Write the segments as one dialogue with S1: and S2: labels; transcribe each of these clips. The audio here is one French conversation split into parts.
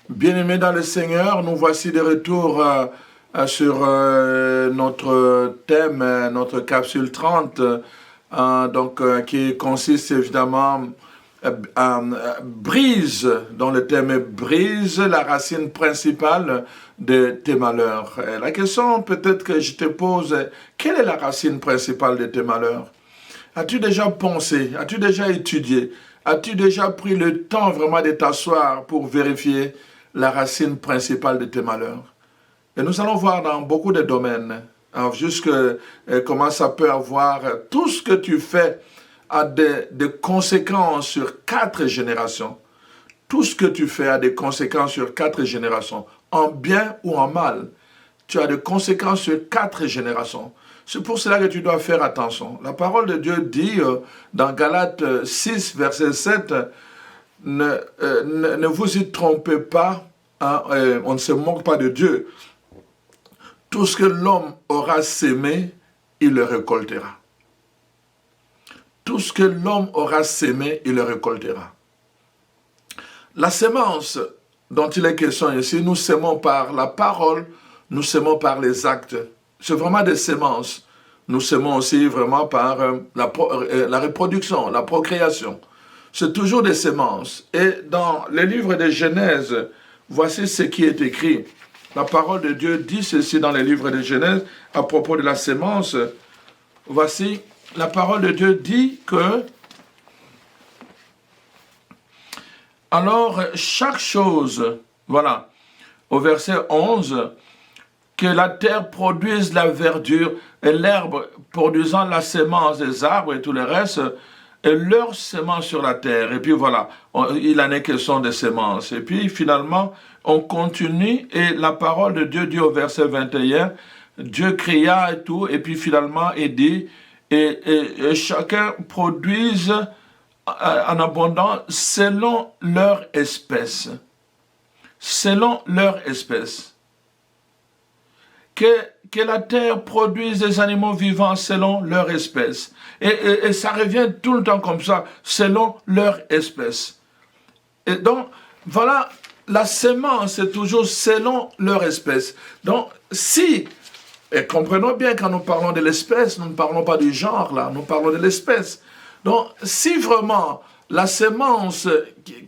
S1: Bien-aimés dans le Seigneur, nous voici de retour sur notre thème, notre capsule 30, qui consiste évidemment brise, dont le thème est brise, la racine principale de tes malheurs. Et la question peut-être que je te pose, quelle est la racine principale de tes malheurs? As-tu déjà pensé, as-tu déjà étudié, as-tu déjà pris le temps vraiment de t'asseoir pour vérifier la racine principale de tes malheurs? Et nous allons voir dans beaucoup de domaines, comment ça peut avoir, tout ce que tu fais a des conséquences sur 4 générations. Tout ce que tu fais a des conséquences sur 4 générations, en bien ou en mal. Tu as des conséquences sur 4 générations. C'est pour cela que tu dois faire attention. La parole de Dieu dit dans Galates 6, verset 7, ne vous y trompez pas, hein, on ne se moque pas de Dieu. Tout ce que l'homme aura sémé, il le récoltera. Tout ce que l'homme aura sémé, il le récoltera. La sémence dont il est question ici, nous sémons par la parole, nous sémons par les actes. C'est vraiment des sémences. Nous sémons aussi vraiment par la reproduction, la procréation. C'est toujours des sémences. Et dans le livre de Genèse, voici ce qui est écrit. La parole de Dieu dit ceci dans le livre de Genèse à propos de la sémence. Voici, la parole de Dieu dit que alors chaque chose, voilà, au verset 11, que la terre produise la verdure et l'herbe produisant la sémence des arbres et tout le reste, et leur sémence sur la terre. Et puis voilà, il en est question de sémences. Et puis finalement, on continue et la parole de Dieu dit au verset 21, Dieu cria et tout, et puis finalement il dit, et chacun produise en abondance selon leur espèce. Selon leur espèce. Que la terre produise des animaux vivants selon leur espèce. Et ça revient tout le temps comme ça, selon leur espèce. Et donc, voilà, la sémence est toujours selon leur espèce. Donc, si, et comprenons bien quand nous parlons de l'espèce, nous ne parlons pas du genre là, nous parlons de l'espèce. Donc, si vraiment la sémence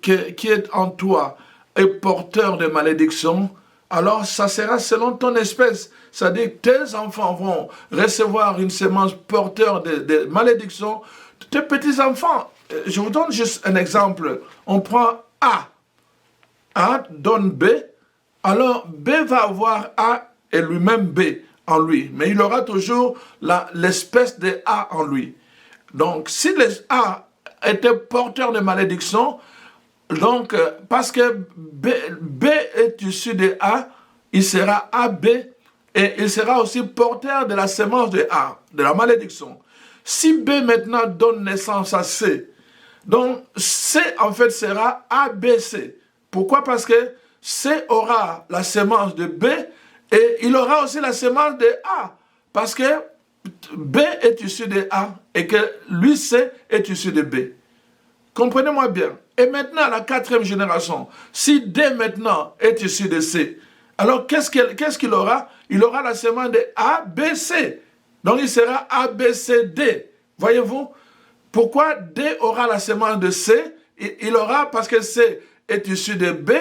S1: qui est en toi est porteur de malédiction, alors ça sera selon ton espèce. C'est-à-dire que tes enfants vont recevoir une sémence porteur de malédiction. Tes petits-enfants, je vous donne juste un exemple. On prend A. A donne B. Alors B va avoir A et lui-même B en lui. Mais il aura toujours l'espèce de A en lui. Donc si les A était porteur de malédiction, donc parce que B est issu de A, il sera AB et il sera aussi porteur de la sémence de A, de la malédiction. Si B maintenant donne naissance à C, donc C en fait sera ABC. Pourquoi? Parce que C aura la sémence de B et il aura aussi la sémence de A. Parce que B est issu de A et que lui C est issu de B. Comprenez-moi bien. Et maintenant, la 4e génération, si D maintenant est issu de C, alors qu'est-ce qu'il aura? Il aura la sémence de A, B, C. Donc il sera A, B, C, D. Voyez-vous? Pourquoi D aura la sémence de C? Il aura, parce que C est issu de B,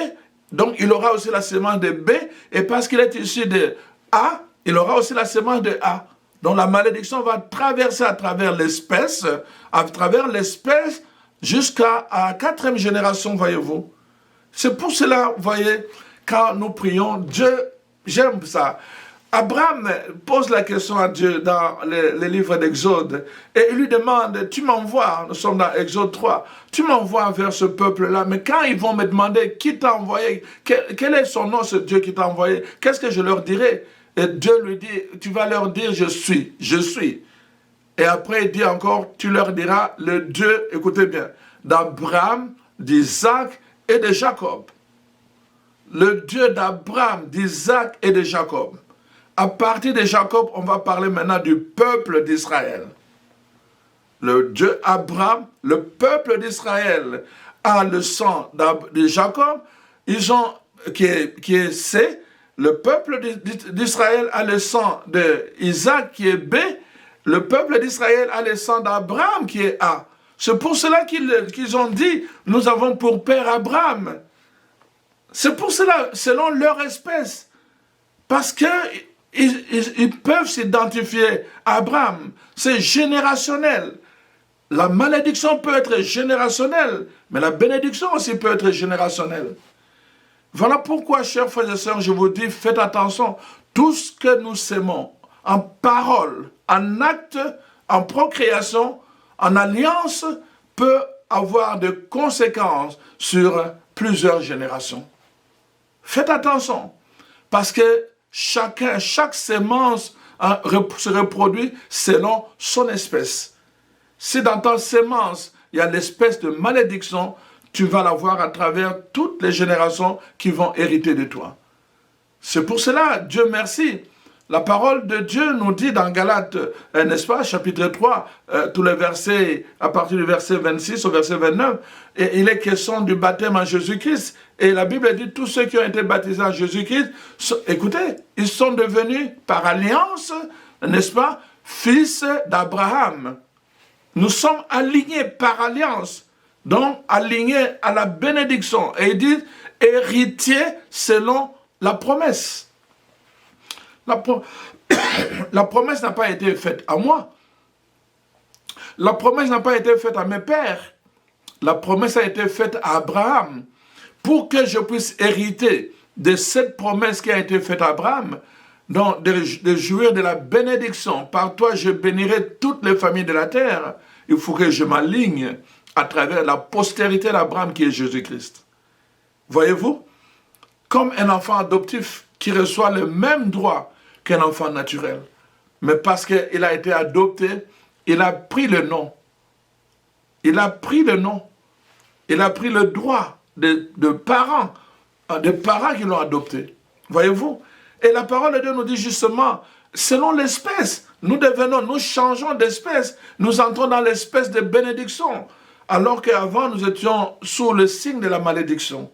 S1: donc il aura aussi la sémence de B, et parce qu'il est issu de A, il aura aussi la sémence de A. Donc la malédiction va traverser à travers l'espèce, jusqu'à la 4e génération, voyez-vous. C'est pour cela, vous voyez, quand nous prions, Dieu, j'aime ça. Abraham pose la question à Dieu dans les livres d'Exode et il lui demande, tu m'envoies, nous sommes dans Exode 3, tu m'envoies vers ce peuple-là, mais quand ils vont me demander qui t'a envoyé, quel est son nom, ce Dieu qui t'a envoyé, qu'est-ce que je leur dirai? Et Dieu lui dit, tu vas leur dire, je suis, je suis. Et après, il dit encore, tu leur diras le Dieu, écoutez bien, d'Abraham, d'Isaac et de Jacob. Le Dieu d'Abraham, d'Isaac et de Jacob. À partir de Jacob, on va parler maintenant du peuple d'Israël. Le Dieu Abraham, le peuple d'Israël a le sang de Jacob, qui est C, le peuple d'Israël a le sang d'Isaac qui est B, le peuple d'Israël a le sang d'Abraham qui est A. C'est pour cela qu'ils ont dit, nous avons pour père Abraham. C'est pour cela, selon leur espèce. Parce qu'ils peuvent s'identifier à Abraham. C'est générationnel. La malédiction peut être générationnelle, mais la bénédiction aussi peut être générationnelle. Voilà pourquoi, chers frères et sœurs, je vous dis, faites attention. Tout ce que nous sémons, en parole, en acte, en procréation, en alliance, peut avoir des conséquences sur plusieurs générations. Faites attention, parce que chaque sémence se reproduit selon son espèce. Si dans ta sémence, il y a l'espèce de malédiction, tu vas la voir à travers toutes les générations qui vont hériter de toi. C'est pour cela, Dieu merci, la parole de Dieu nous dit dans Galates, n'est-ce pas, chapitre 3, tous les versets, à partir du verset 26 au verset 29, et il est question du baptême en Jésus-Christ. Et la Bible dit, tous ceux qui ont été baptisés en Jésus-Christ, écoutez, ils sont devenus par alliance, n'est-ce pas, fils d'Abraham. Nous sommes alignés par alliance, donc alignés à la bénédiction. Et il dit, héritiers selon la promesse. La promesse n'a pas été faite à moi. La promesse n'a pas été faite à mes pères. La promesse a été faite à Abraham. Pour que je puisse hériter de cette promesse qui a été faite à Abraham, donc de jouir de la bénédiction. Par toi, je bénirai toutes les familles de la terre. Il faut que je m'aligne à travers la postérité d'Abraham qui est Jésus-Christ. Voyez-vous? Comme un enfant adoptif qui reçoit le même droit qu'un enfant naturel. Mais parce qu'il a été adopté, il a pris le nom. Il a pris le nom. Il a pris le droit de parents qui l'ont adopté. Voyez-vous? Et la parole de Dieu nous dit justement, selon l'espèce, nous changeons d'espèce, nous entrons dans l'espèce de bénédiction, alors qu'avant nous étions sous le signe de la malédiction.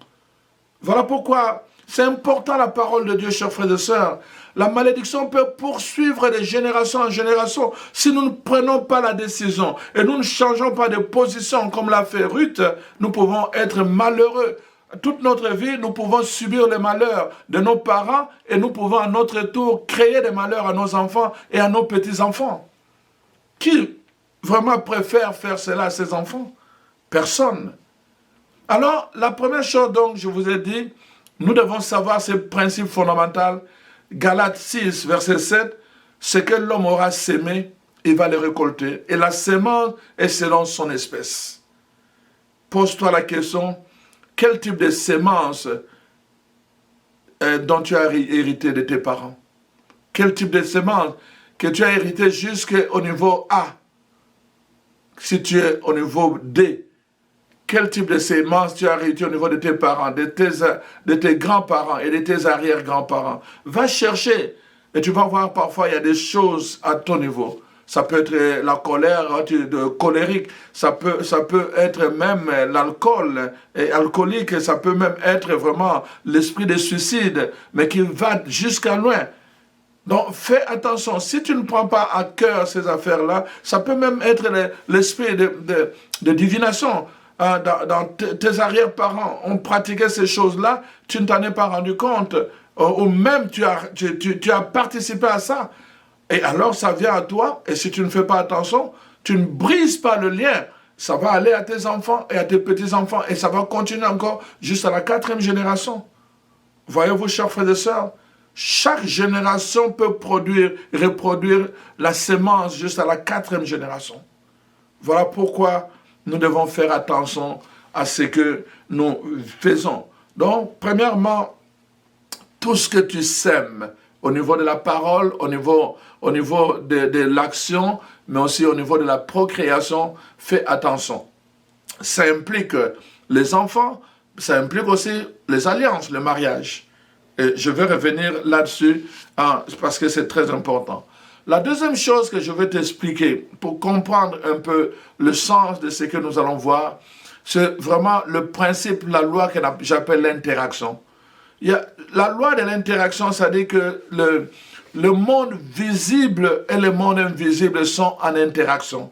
S1: Voilà pourquoi c'est important la parole de Dieu, chers frères et sœurs. La malédiction peut poursuivre de génération en génération si nous ne prenons pas la décision et nous ne changeons pas de position comme l'a fait Ruth. Nous pouvons être malheureux. Toute notre vie, nous pouvons subir les malheurs de nos parents et nous pouvons à notre tour créer des malheurs à nos enfants et à nos petits-enfants. Qui vraiment préfère faire cela à ses enfants? Personne. Alors, la première chose donc, je vous ai dit, nous devons savoir ce principe fondamental. Galates 6, verset 7, ce que l'homme aura sémé, il va le récolter. Et la sémence est selon son espèce. Pose-toi la question, quel type de sémence dont tu as hérité de tes parents? Quel type de sémence que tu as hérité jusqu'au niveau A? Si tu es au niveau D, quel type de sémence tu as hérité au niveau de tes parents, de tes grands-parents et de tes arrière-grands-parents? Va chercher et tu vas voir parfois il y a des choses à ton niveau. Ça peut être la colère, colérique, ça peut être même l'alcool, alcoolique, ça peut même être vraiment l'esprit de suicide, mais qui va jusqu'à loin. Donc fais attention, si tu ne prends pas à cœur ces affaires-là, ça peut même être l'esprit de divination. Dans tes arrière-parents ont pratiqué ces choses-là, tu ne t'en es pas rendu compte, ou même tu as participé à ça. Et alors ça vient à toi, et si tu ne fais pas attention, tu ne brises pas le lien. Ça va aller à tes enfants et à tes petits-enfants, et ça va continuer encore jusqu'à la 4e génération. Voyez-vous, chers frères et sœurs, chaque génération peut reproduire la sémence jusqu'à la 4e génération. Voilà pourquoi nous devons faire attention à ce que nous faisons. Donc, premièrement, tout ce que tu sèmes au niveau de la parole, au niveau de l'action, mais aussi au niveau de la procréation. Fais attention. Ça implique les enfants, ça implique aussi les alliances, le mariage. Et je vais revenir là-dessus parce que c'est très important. La deuxième chose que je vais t'expliquer pour comprendre un peu le sens de ce que nous allons voir, c'est vraiment le principe, la loi que j'appelle l'interaction. La loi de l'interaction, ça dit que le monde visible et le monde invisible sont en interaction.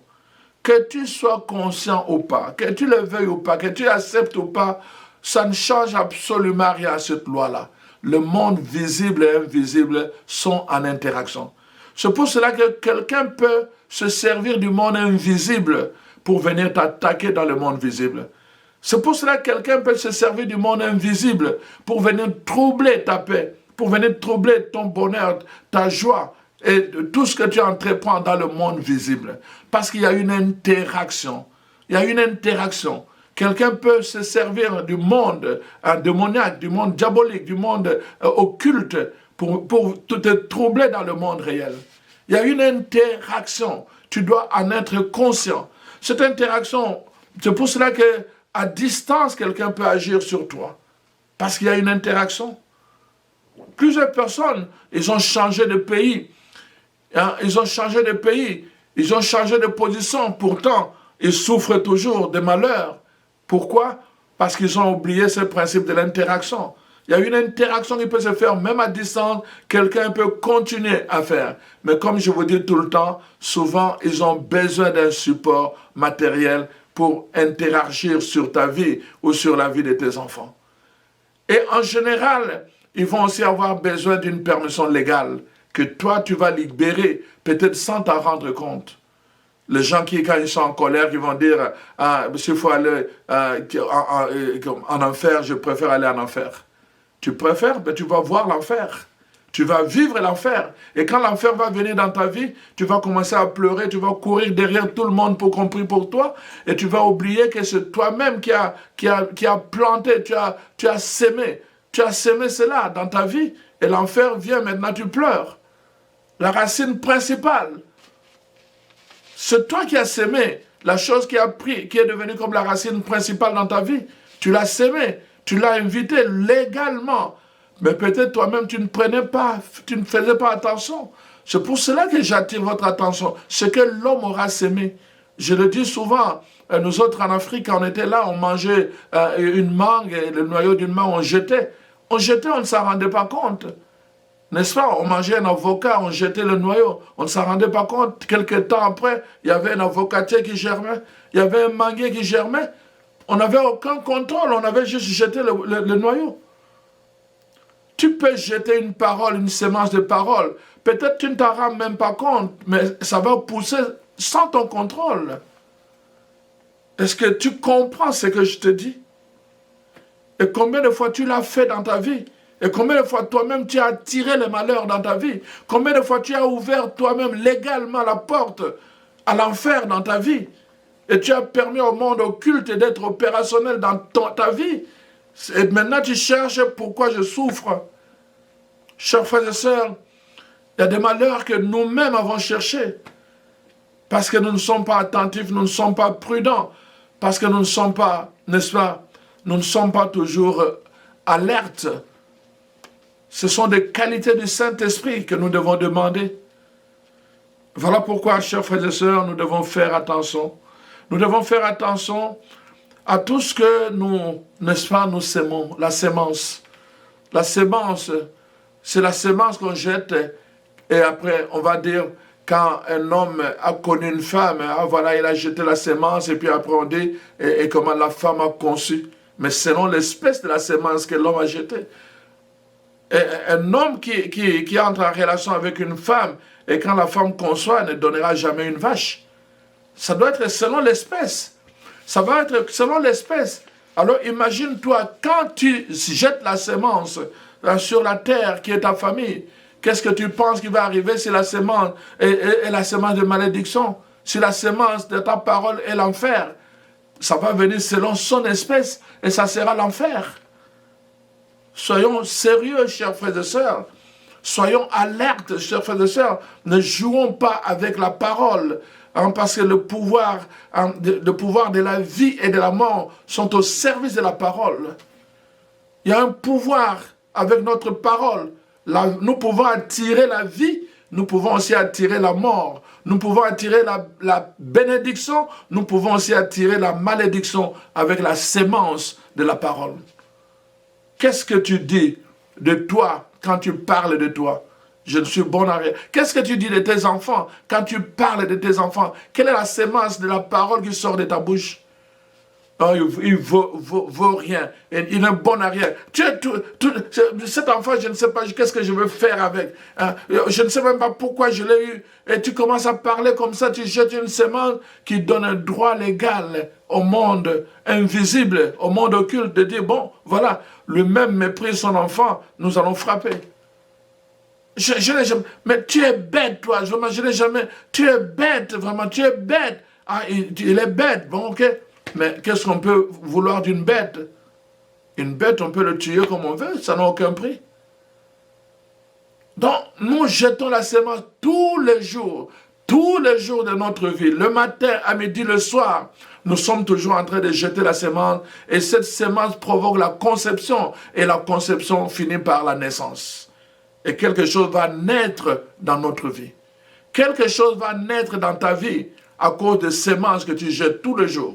S1: Que tu sois conscient ou pas, que tu le veuilles ou pas, que tu acceptes ou pas, ça ne change absolument rien à cette loi-là. Le monde visible et invisible sont en interaction. C'est pour cela que quelqu'un peut se servir du monde invisible pour venir t'attaquer dans le monde visible. C'est pour cela que quelqu'un peut se servir du monde invisible pour venir troubler ta paix, pour venir troubler ton bonheur, ta joie et tout ce que tu entreprends dans le monde visible. Parce qu'il y a une interaction. Il y a une interaction. Quelqu'un peut se servir du monde démoniaque, du monde diabolique, du monde occulte pour te troubler dans le monde réel. Il y a une interaction. Tu dois en être conscient. Cette interaction, c'est pour cela qu'à distance, quelqu'un peut agir sur toi. Parce qu'il y a une interaction. Plusieurs personnes, ils ont changé de pays. Ils ont changé de pays. Ils ont changé de position. Pourtant, ils souffrent toujours de malheurs. Pourquoi? Parce qu'ils ont oublié ce principe de l'interaction. Il y a une interaction qui peut se faire même à distance, quelqu'un peut continuer à faire. Mais comme je vous dis tout le temps, souvent ils ont besoin d'un support matériel pour interagir sur ta vie ou sur la vie de tes enfants. Et en général, ils vont aussi avoir besoin d'une permission légale que toi tu vas libérer, peut-être sans t'en rendre compte. Les gens qui, quand ils sont en colère, qui vont dire s'il faut aller en enfer, je préfère aller en enfer. Tu préfères, mais tu vas voir l'enfer. Tu vas vivre l'enfer. Et quand l'enfer va venir dans ta vie, tu vas commencer à pleurer, tu vas courir derrière tout le monde pour qu'on prie pour toi, et tu vas oublier que c'est toi-même qui a planté, tu as sémé cela dans ta vie, et l'enfer vient, maintenant tu pleures. La racine principale, c'est toi qui as sémé la chose qui a pris, qui est devenue comme la racine principale dans ta vie. Tu l'as sémé. Tu l'as invité légalement, mais peut-être toi-même tu ne prenais pas, tu ne faisais pas attention. C'est pour cela que j'attire votre attention. Ce que l'homme aura sémé. Je le dis souvent, nous autres en Afrique, quand on était là, on mangeait une mangue, et le noyau d'une mangue, on jetait. On ne s'en rendait pas compte. N'est-ce pas? On mangeait un avocat, on jetait le noyau. On ne s'en rendait pas compte. Quelques temps après, il y avait un avocatier qui germait. Il y avait un manguier qui germait. On n'avait aucun contrôle, on avait juste jeté le noyau. Tu peux jeter une parole, une sémence de parole. Peut-être tu ne t'en rends même pas compte, mais ça va pousser sans ton contrôle. Est-ce que tu comprends ce que je te dis? Et combien de fois tu l'as fait dans ta vie? Et combien de fois toi-même tu as attiré le malheur dans ta vie? Combien de fois tu as ouvert toi-même légalement la porte à l'enfer dans ta vie? Et tu as permis au monde occulte d'être opérationnel dans ta vie. Et maintenant tu cherches pourquoi je souffre. Chers frères et sœurs, il y a des malheurs que nous-mêmes avons cherchés. Parce que nous ne sommes pas attentifs, nous ne sommes pas prudents. Parce que nous ne sommes pas, n'est-ce pas, nous ne sommes pas toujours alertes. Ce sont des qualités du Saint-Esprit que nous devons demander. Voilà pourquoi, chers frères et sœurs, nous devons faire attention. Nous devons faire attention à tout ce que nous, n'est-ce pas, nous sémons, la sémence. La sémence, c'est la sémence qu'on jette et après, on va dire, quand un homme a connu une femme, voilà, il a jeté la sémence et puis après on dit, et comment la femme a conçu. Mais selon l'espèce de la sémence que l'homme a jetée. Et un homme qui entre en relation avec une femme et quand la femme conçoit, ne donnera jamais une vache. Ça doit être selon l'espèce. Ça va être selon l'espèce. Alors imagine-toi, quand tu jettes la sémence sur la terre qui est ta famille, qu'est-ce que tu penses qui va arriver si la sémence est la sémence de malédiction? Si la sémence de ta parole est l'enfer, ça va venir selon son espèce et ça sera l'enfer. Soyons sérieux, chers frères et sœurs. Soyons alertes, chers frères et sœurs. Ne jouons pas avec la parole. Parce que le pouvoir de la vie et de la mort sont au service de la parole. Il y a un pouvoir avec notre parole. Nous pouvons attirer la vie, nous pouvons aussi attirer la mort. Nous pouvons attirer la bénédiction, nous pouvons aussi attirer la malédiction avec la sémence de la parole. Qu'est-ce que tu dis de toi quand tu parles de toi? Je ne suis bon à rien. Qu'est-ce que tu dis de tes enfants quand tu parles de tes enfants? Quelle est la sémence de la parole qui sort de ta bouche? Oh, il vaut rien. Il n'est bon à rien. Cet enfant, je ne sais pas qu'est-ce que je veux faire avec. Je ne sais même pas pourquoi je l'ai eu. Et tu commences à parler comme ça, tu jettes une sémence qui donne un droit légal au monde invisible, au monde occulte, de dire, bon, voilà, lui-même méprise son enfant, nous allons frapper. Je n'ai jamais... Mais tu es bête, toi. Je n'ai jamais... Tu es bête, vraiment, tu es bête. Ah, il est bête, bon, ok. Mais qu'est-ce qu'on peut vouloir d'une bête? Une bête, on peut le tuer comme on veut, ça n'a aucun prix. Donc, nous jetons la sémence tous les jours de notre vie. Le matin, à midi, le soir, nous sommes toujours en train de jeter la sémence. Et cette sémence provoque la conception. Et la conception finit par la naissance. Et quelque chose va naître dans notre vie. Quelque chose va naître dans ta vie à cause des sémences que tu jettes tous les jours.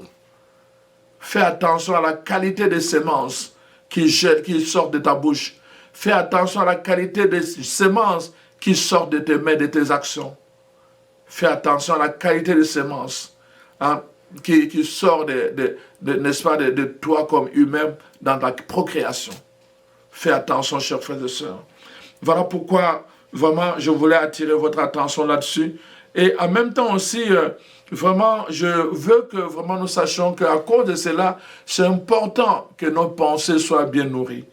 S1: Fais attention à la qualité des semences qui sortent de ta bouche. Fais attention à la qualité des semences qui sortent de tes mains, de tes actions. Fais attention à la qualité des semences qui sortent n'est-ce pas, de toi comme humain dans ta procréation. Fais attention, chers frères et sœurs. Voilà pourquoi, vraiment, je voulais attirer votre attention là-dessus. Et en même temps aussi... Vraiment, je veux que vraiment nous sachions qu'à cause de cela, c'est important que nos pensées soient bien nourries.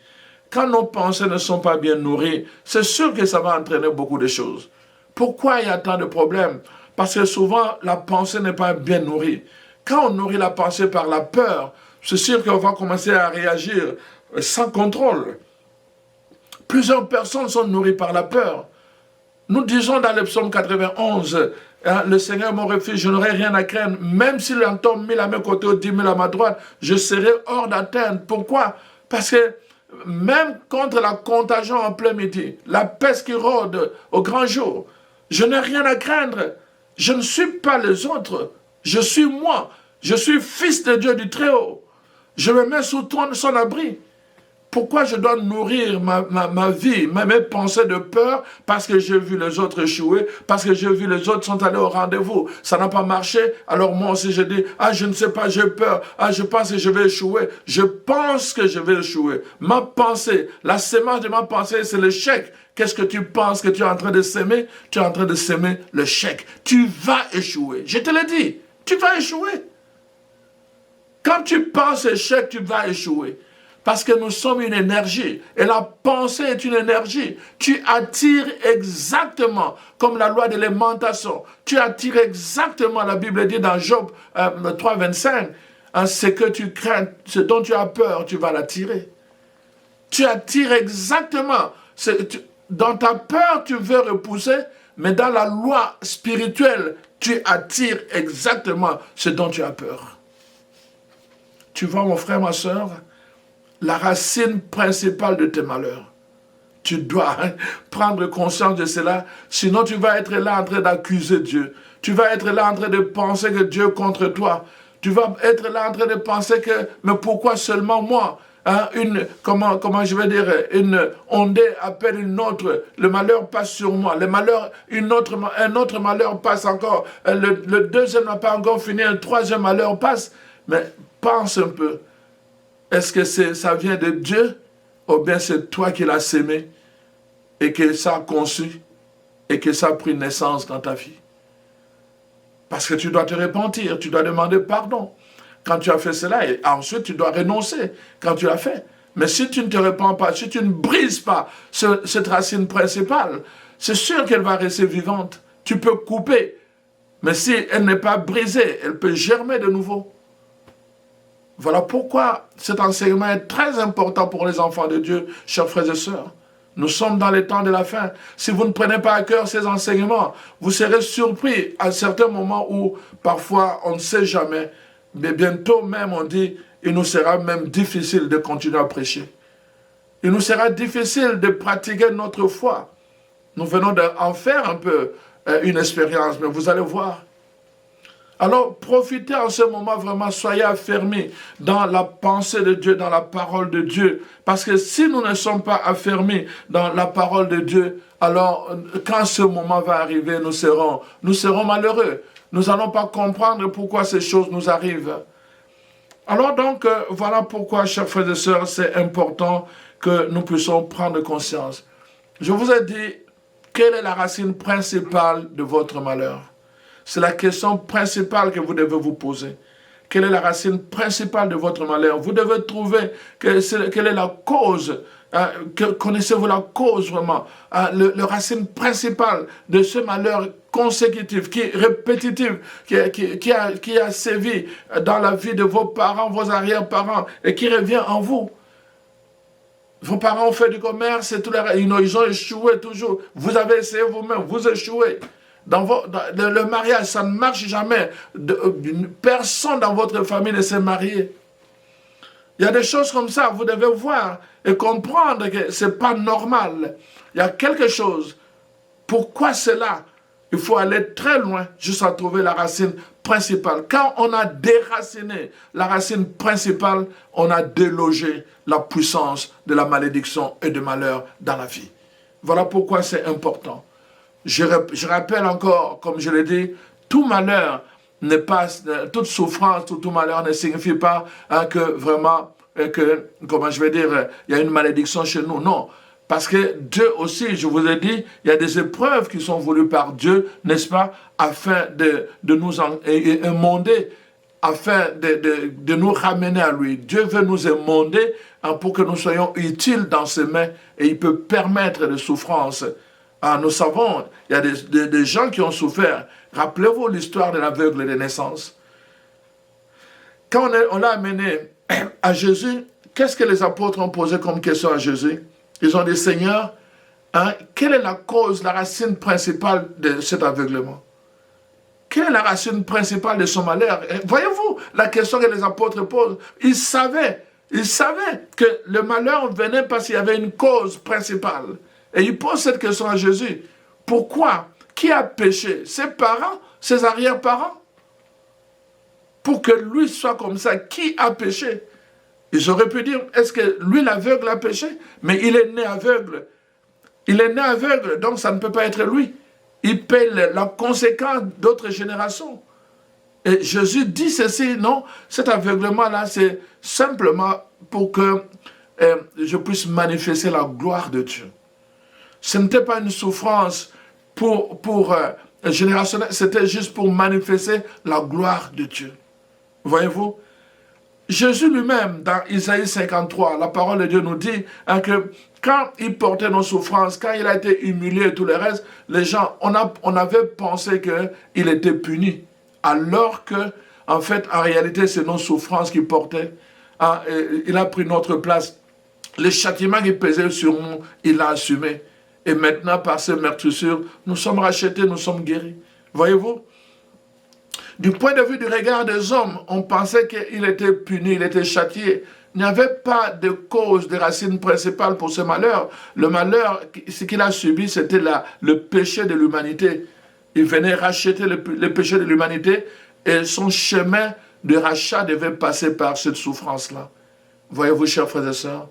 S1: Quand nos pensées ne sont pas bien nourries, c'est sûr que ça va entraîner beaucoup de choses. Pourquoi il y a tant de problèmes? Parce que souvent, la pensée n'est pas bien nourrie. Quand on nourrit la pensée par la peur, c'est sûr qu'on va commencer à réagir sans contrôle. Plusieurs personnes sont nourries par la peur. Nous disons dans le psaume 91, le Seigneur est mon refuge, je n'aurai rien à craindre. Même si l'entend 1000 à mes côtés ou 10 000 à ma droite, je serai hors d'atteinte. Pourquoi? Parce que même contre la contagion en plein midi, la peste qui rôde au grand jour, je n'ai rien à craindre. Je ne suis pas les autres. Je suis moi. Je suis fils de Dieu du Très-Haut. Je me mets sous son abri. Pourquoi je dois nourrir ma vie, mes pensées de peur? Parce que j'ai vu les autres échouer, parce que j'ai vu les autres sont allés au rendez-vous. Ça n'a pas marché, alors moi aussi je dis, ah je ne sais pas, j'ai peur, ah je pense que je vais échouer. Je pense que je vais échouer. Ma pensée, la sémence de ma pensée, c'est l'échec. Qu'est-ce que tu penses que tu es en train de s'aimer? Tu es en train de s'aimer l'échec. Tu vas échouer. Je te l'ai dit, tu vas échouer. Quand tu penses échec, tu vas échouer. Parce que nous sommes une énergie. Et la pensée est une énergie. Tu attires exactement, comme la loi de l'aimantation. Tu attires exactement, la Bible dit dans Job 3, 25, ce que tu crains, ce dont tu as peur, tu vas l'attirer. Tu attires exactement. Dans ta peur, tu veux repousser, mais dans la loi spirituelle, tu attires exactement ce dont tu as peur. Tu vois, mon frère, ma soeur, la racine principale de tes malheurs. Tu dois prendre conscience de cela, sinon tu vas être là en train d'accuser Dieu. Tu vas être là en train de penser que Dieu est contre toi. Tu vas être là en train de penser que, mais pourquoi seulement moi? Comment je vais dire, une ondée appelle une autre, le malheur passe sur moi, un autre malheur passe encore, le deuxième n'a pas encore fini, un troisième malheur passe, mais pense un peu. Est-ce que ça vient de Dieu ou bien c'est toi qui l'as sémé et que ça a conçu et que ça a pris naissance dans ta vie? Parce que tu dois te repentir, tu dois demander pardon quand tu as fait cela et ensuite tu dois renoncer quand tu l'as fait. Mais si tu ne te repens pas, si tu ne brises pas cette racine principale, c'est sûr qu'elle va rester vivante. Tu peux couper, mais si elle n'est pas brisée, elle peut germer de nouveau. Voilà pourquoi cet enseignement est très important pour les enfants de Dieu, chers frères et sœurs. Nous sommes dans les temps de la fin. Si vous ne prenez pas à cœur ces enseignements, vous serez surpris à certains moments où parfois on ne sait jamais. Mais bientôt même on dit, il nous sera même difficile de continuer à prêcher. Il nous sera difficile de pratiquer notre foi. Nous venons d'en faire un peu une expérience, mais vous allez voir. Alors, profitez en ce moment vraiment, soyez affermis dans la pensée de Dieu, dans la parole de Dieu. Parce que si nous ne sommes pas affermis dans la parole de Dieu, alors quand ce moment va arriver, nous serons malheureux. Nous n'allons pas comprendre pourquoi ces choses nous arrivent. Alors donc, voilà pourquoi, chers frères et sœurs, c'est important que nous puissions prendre conscience. Je vous ai dit, quelle est la racine principale de votre malheur? C'est la question principale que vous devez vous poser. Quelle est la racine principale de votre malheur? Vous devez trouver quelle est la cause. Connaissez-vous la cause vraiment? La racine principale de ce malheur consécutif, qui est répétitif, qui a sévi dans la vie de vos parents, vos arrière-parents, et qui revient en vous. Vos parents ont fait du commerce, et ils ont échoué toujours. Vous avez essayé vous-même, vous échouez. Dans le mariage, ça ne marche jamais. Personne dans votre famille ne s'est marié. Il y a des choses comme ça, vous devez voir et comprendre que ce n'est pas normal. Il y a quelque chose. Pourquoi cela? Il faut aller très loin jusqu'à trouver la racine principale. Quand on a déraciné la racine principale, on a délogé la puissance de la malédiction et du malheur dans la vie. Voilà pourquoi c'est important. Je rappelle encore, comme je l'ai dit, tout malheur n'est pas, toute souffrance, tout malheur ne signifie pas que vraiment, comment je vais dire, il y a une malédiction chez nous. Non, parce que Dieu aussi, je vous ai dit, il y a des épreuves qui sont voulues par Dieu, n'est-ce pas, afin de nous émonder, afin de nous ramener à lui. Dieu veut nous émonder pour que nous soyons utiles dans ses mains et il peut permettre des souffrances. Nous savons, il y a des gens qui ont souffert. Rappelez-vous l'histoire de l'aveugle de naissance. Quand on l'a amené à Jésus, qu'est-ce que les apôtres ont posé comme question à Jésus? Ils ont dit, Seigneur, quelle est la cause, la racine principale de cet aveuglement? Quelle est la racine principale de son malheur? Voyez-vous la question que les apôtres posent? Ils savaient que le malheur venait parce qu'il y avait une cause principale. Et il pose cette question à Jésus. Pourquoi? Qui a péché? Ses parents? Ses arrière-parents? Pour que lui soit comme ça, qui a péché? Ils auraient pu dire, est-ce que lui l'aveugle a péché? Mais il est né aveugle. Il est né aveugle, donc ça ne peut pas être lui. Il paie la conséquence d'autres générations. Et Jésus dit ceci, non, cet aveuglement-là, c'est simplement pour que je puisse manifester la gloire de Dieu. Ce n'était pas une souffrance pour générationnelle, c'était juste pour manifester la gloire de Dieu. Voyez-vous? Jésus lui-même, dans Isaïe 53, la parole de Dieu nous dit que quand il portait nos souffrances, quand il a été humilié et tout le reste, les gens, on avait pensé qu'il était puni. Alors que, en fait, en réalité, c'est nos souffrances qu'il portait. Il a pris notre place. Les châtiments qui pesaient sur nous, il l'a assumé. Et maintenant, par ces meurtrissures, nous sommes rachetés, nous sommes guéris. Voyez-vous? Du point de vue du regard des hommes, on pensait qu'il était puni, il était châtié. Il n'y avait pas de cause, de racine principale pour ce malheur. Le malheur, ce qu'il a subi, c'était le péché de l'humanité. Il venait racheter le péché de l'humanité et son chemin de rachat devait passer par cette souffrance-là. Voyez-vous, chers frères et sœurs?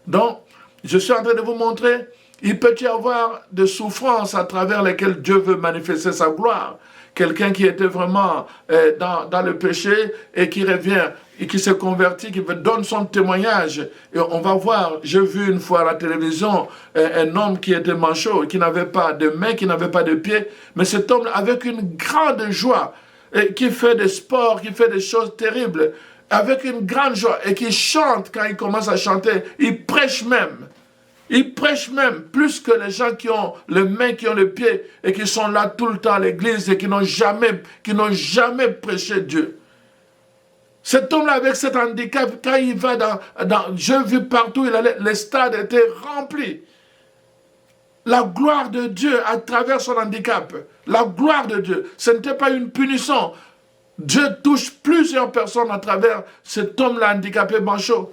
S1: Donc, je suis en train de vous montrer, il peut y avoir des souffrances à travers lesquelles Dieu veut manifester sa gloire. Quelqu'un qui était vraiment dans le péché et qui revient, et qui se convertit, qui donne son témoignage. Et on va voir, j'ai vu une fois à la télévision un homme qui était manchot, qui n'avait pas de main, qui n'avait pas de pied, mais cet homme avec une grande joie, qui fait des sports, qui fait des choses terribles, avec une grande joie, et qui chante quand il commence à chanter, il prêche même. Il prêche même plus que les gens qui ont les mains, qui ont les pieds et qui sont là tout le temps à l'église et qui n'ont jamais prêché Dieu. Cet homme-là avec cet handicap, quand il va j'ai vu partout, les stades étaient remplis. la gloire de Dieu à travers son handicap. La gloire de Dieu, ce n'était pas une punition. Dieu touche plusieurs personnes à travers cet homme-là handicapé manchot.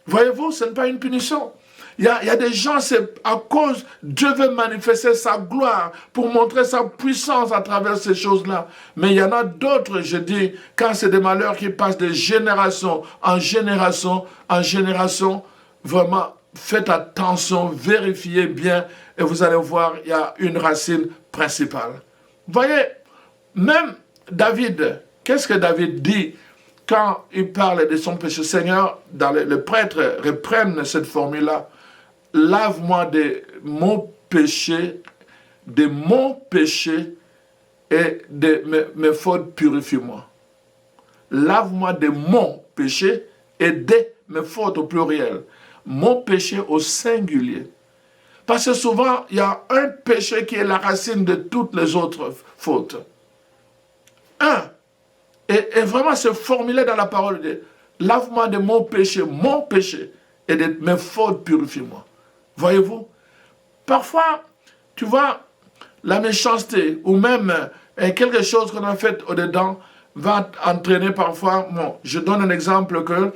S1: Voyez-vous, ce n'est pas une punition. Il y a des gens, c'est à cause, Dieu veut manifester sa gloire pour montrer sa puissance à travers ces choses-là. Mais il y en a d'autres, je dis, quand c'est des malheurs qui passent de génération en génération, vraiment, faites attention, vérifiez bien, et vous allez voir, il y a une racine principale. Voyez, même David, qu'est-ce que David dit quand il parle de son péché? Seigneur, les prêtres reprennent cette formule-là. Lave-moi de mon péché et de mes fautes, purifie-moi. Lave-moi de mon péché et de mes fautes au pluriel. Mon péché au singulier. Parce que souvent, il y a un péché qui est la racine de toutes les autres fautes. Et vraiment, c'est formulé dans la parole de Dieu. Lave-moi de mon péché, et de mes fautes, purifie-moi. Voyez-vous? Parfois, tu vois, la méchanceté, ou même quelque chose qu'on a fait au-dedans, va entraîner parfois, bon, je donne un exemple que,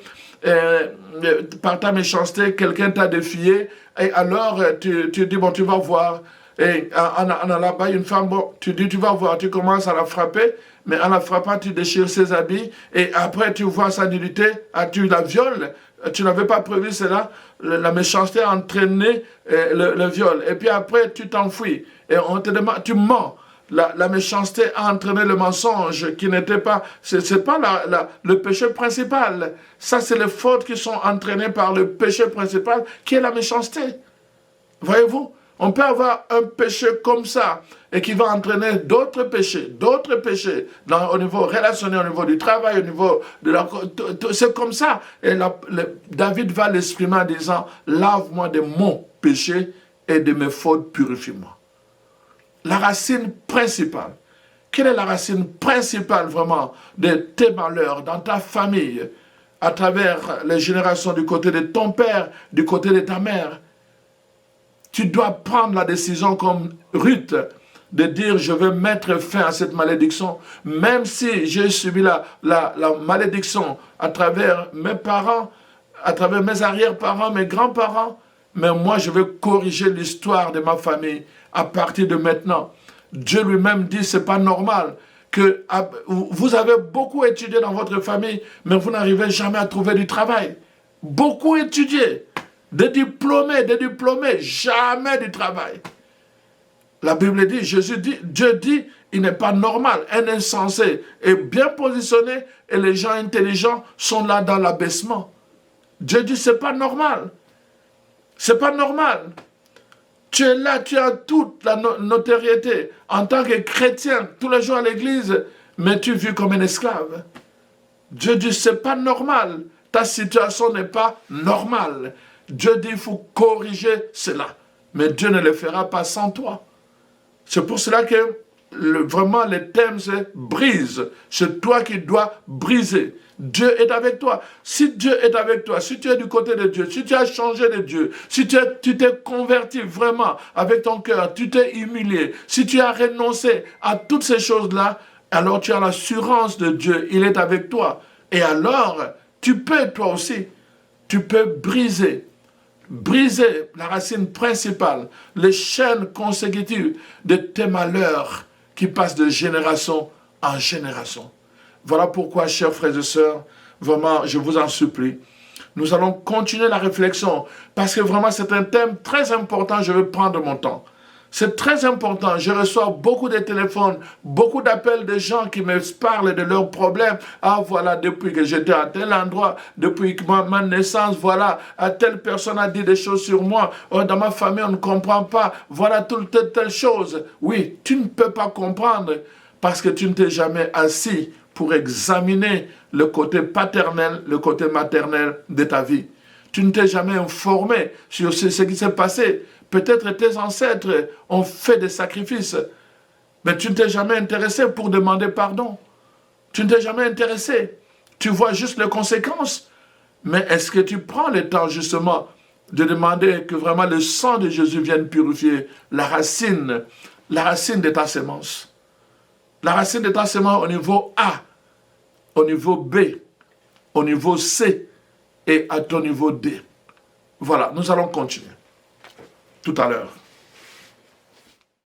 S1: par ta méchanceté, quelqu'un t'a défié, et alors tu dis, bon, tu vas voir, et en là-bas, une femme, bon, tu dis, tu vas voir, tu commences à la frapper, mais en la frappant, tu déchires ses habits, et après, tu vois sa nudité, tu la violes, tu n'avais pas prévu cela, la méchanceté a entraîné le viol, et puis après, tu t'enfuis, et on te demande, tu mens. La méchanceté a entraîné le mensonge qui n'était pas, c'est pas le péché principal. Ça, c'est les fautes qui sont entraînées par le péché principal qui est la méchanceté. Voyez-vous? On peut avoir un péché comme ça et qui va entraîner d'autres péchés au niveau relationnel, au niveau du travail, au niveau de la... C'est comme ça. Et David va l'exprimer en disant, lave-moi de mon péché et de mes fautes, purifie-moi. La racine principale. Quelle est la racine principale vraiment de tes malheurs dans ta famille, à travers les générations du côté de ton père, du côté de ta mère? Tu dois prendre la décision comme Ruth de dire je veux mettre fin à cette malédiction, même si j'ai subi la malédiction à travers mes parents, à travers mes arrière-parents, mes grands-parents, mais moi je veux corriger l'histoire de ma famille à partir de maintenant. Dieu lui-même dit c'est pas normal que vous avez beaucoup étudié dans votre famille, mais vous n'arrivez jamais à trouver du travail. Beaucoup étudié. Des diplômés, jamais du travail. La Bible dit, Dieu dit, il n'est pas normal. Un insensé est bien positionné et les gens intelligents sont là dans l'abaissement. Dieu dit, c'est pas normal. C'est pas normal. Tu es là, tu as toute la notoriété en tant que chrétien, tous les jours à l'église, mais tu vis comme un esclave. Dieu dit, c'est pas normal. Ta situation n'est pas normale. Dieu dit, il faut corriger cela. Mais Dieu ne le fera pas sans toi. C'est pour cela que vraiment le thème c'est brise. C'est toi qui dois briser. Dieu est avec toi. Si Dieu est avec toi, si tu es du côté de Dieu, si tu as changé de Dieu, si tu t'es converti vraiment avec ton cœur, tu t'es humilié, si tu as renoncé à toutes ces choses-là, alors tu as l'assurance de Dieu. Il est avec toi. Et alors, tu peux toi aussi, tu peux briser la racine principale, les chaînes consécutives de tes malheurs qui passent de génération en génération. Voilà pourquoi, chers frères et sœurs, vraiment, je vous en supplie, nous allons continuer la réflexion parce que vraiment, c'est un thème très important, je vais prendre mon temps. C'est très important. Je reçois beaucoup de téléphones, beaucoup d'appels de gens qui me parlent de leurs problèmes. Ah voilà, depuis que j'étais à tel endroit, depuis ma naissance, voilà, telle personne a dit des choses sur moi. Oh, dans ma famille, on ne comprend pas. Voilà, telle chose. Oui, tu ne peux pas comprendre parce que tu ne t'es jamais assis pour examiner le côté paternel, le côté maternel de ta vie. Tu ne t'es jamais informé sur ce qui s'est passé. Peut-être tes ancêtres ont fait des sacrifices, mais tu ne t'es jamais intéressé pour demander pardon. Tu ne t'es jamais intéressé. Tu vois juste les conséquences. Mais est-ce que tu prends le temps justement de demander que vraiment le sang de Jésus vienne purifier la racine de ta sémence. La racine de ta sémence au niveau A, au niveau B, au niveau C et à ton niveau D. Voilà, nous allons continuer tout à l'heure.